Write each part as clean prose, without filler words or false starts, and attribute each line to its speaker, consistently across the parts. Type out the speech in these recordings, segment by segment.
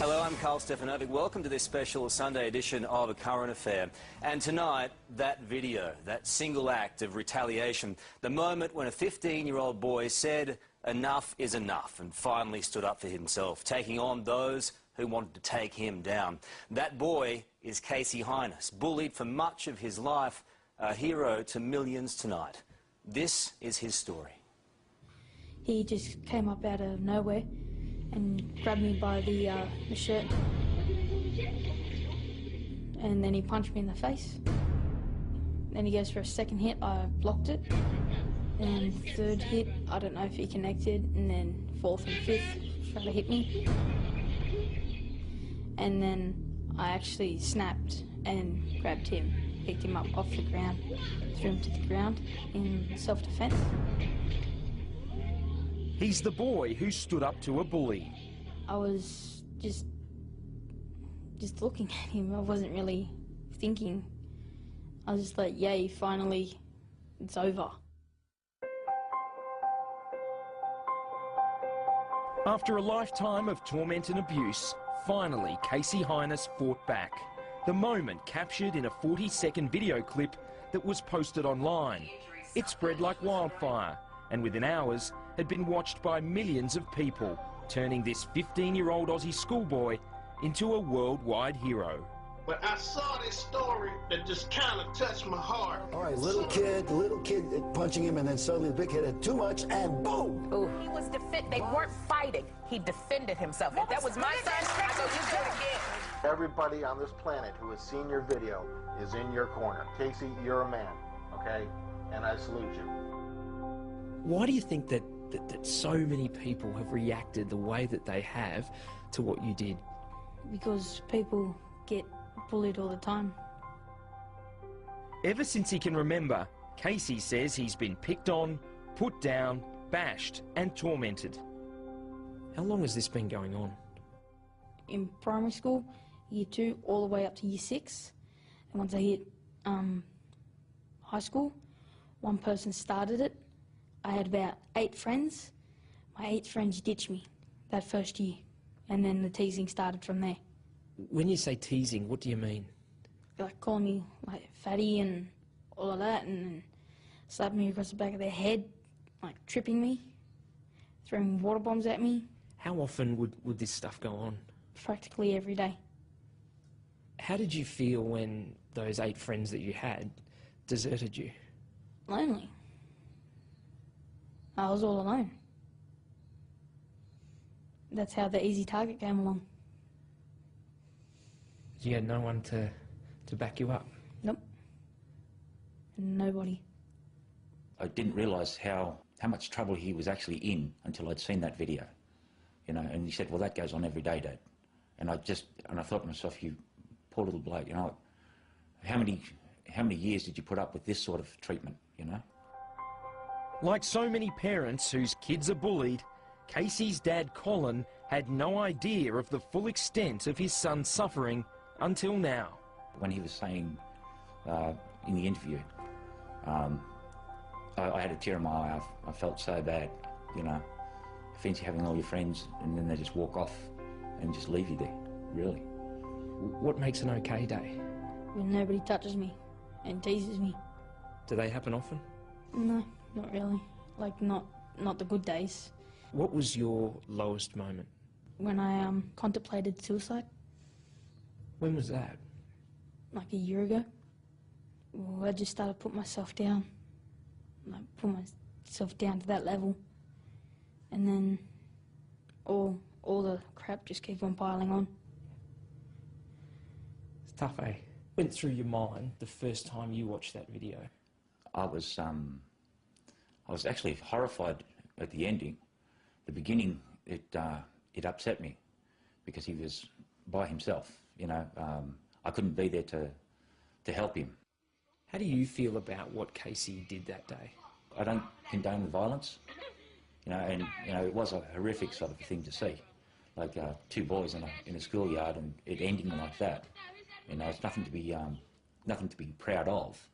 Speaker 1: Hello, I'm Carl Stefanovic. Welcome to this special Sunday edition of A Current Affair. And tonight, that video, that single act of retaliation, the moment when a 15-year-old boy said enough is enough and finally stood up for himself, taking on those who wanted to take him down. That boy is Casey Heynes, bullied for much of his life, a hero to millions tonight. This is his story.
Speaker 2: He just came up out of nowhere and grabbed me by the shirt, and then he punched me in the face. Then he goes for a second hit, I blocked it, and third hit, I don't know if he connected, and then fourth and fifth tried to hit me. And then I actually snapped and grabbed him, picked him up off the ground, threw him to the ground in self-defense.
Speaker 3: He's the boy who stood up to a bully.
Speaker 2: I was just looking at him. I wasn't really thinking. I was just like, yay, finally, it's over.
Speaker 3: After a lifetime of torment and abuse, finally Casey Heynes fought back. The moment captured in a 40-second video clip that was posted online. It spread like wildfire, and within hours had been watched by millions of people, turning this 15-year-old Aussie schoolboy into a worldwide hero.
Speaker 4: But I saw this story that just kind of touched my heart.
Speaker 5: All right, the little kid punching him, and then suddenly the big kid had too much, and boom!
Speaker 6: Ooh. He was they weren't fighting. He defended himself. If that was my son, I go, you do it again.
Speaker 4: Everybody on this planet who has seen your video is in your corner. Casey, you're a man, okay? And I salute you.
Speaker 3: Why do you think that so many people have reacted the way that they have to what you did?
Speaker 2: Because people get bullied all the time.
Speaker 3: Ever since he can remember, Casey says he's been picked on, put down, bashed and tormented. How long has this been going on?
Speaker 2: In primary school, year 2, all the way up to year 6. And once I hit high school, one person started it. I had about 8 friends. My 8 friends ditched me that first year, and then the teasing started from there.
Speaker 3: When you say teasing, what do you mean?
Speaker 2: Like calling me like fatty and all of that, and slapping me across the back of their head, like tripping me, throwing water bombs at me.
Speaker 3: How often would this stuff go on?
Speaker 2: Practically every day.
Speaker 3: How did you feel when those 8 friends that you had deserted you?
Speaker 2: Lonely. I was all alone. That's how the easy target came along.
Speaker 3: You had no one to back you up?
Speaker 2: Nope. Nobody.
Speaker 7: I didn't realise how much trouble he was actually in until I'd seen that video, you know. And he said, "Well, that goes on every day, Dad." And I thought to myself, "You poor little bloke, you know, how many years did you put up with this sort of treatment, you know?"
Speaker 3: Like so many parents whose kids are bullied, Casey's dad, Colin, had no idea of the full extent of his son's suffering until now.
Speaker 7: When he was saying in the interview, I had a tear in my eye. I felt so bad, you know. Fancy having all your friends and then they just walk off and just leave you there, really.
Speaker 3: What makes an okay day?
Speaker 2: When nobody touches me and teases me.
Speaker 3: Do they happen often?
Speaker 2: No, not really. Like, not the good days.
Speaker 3: What was your lowest moment?
Speaker 2: When I contemplated suicide.
Speaker 3: When was that?
Speaker 2: Like a year ago. Well, I just started putting myself down. Like, put myself down to that level. And then all the crap just kept on piling on.
Speaker 3: It's tough, eh? Went through your mind the first time you watched that video?
Speaker 7: I was actually horrified at the ending. The beginning, it upset me because he was by himself, you know. I couldn't be there to help him.
Speaker 3: How do you feel about what Casey did that day?
Speaker 7: I don't condone the violence, you know, and you know, it was a horrific sort of thing to see, like 2 boys in a schoolyard and it ending like that. You know, it's nothing to be proud of,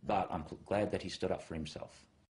Speaker 7: but I'm glad that he stood up for himself.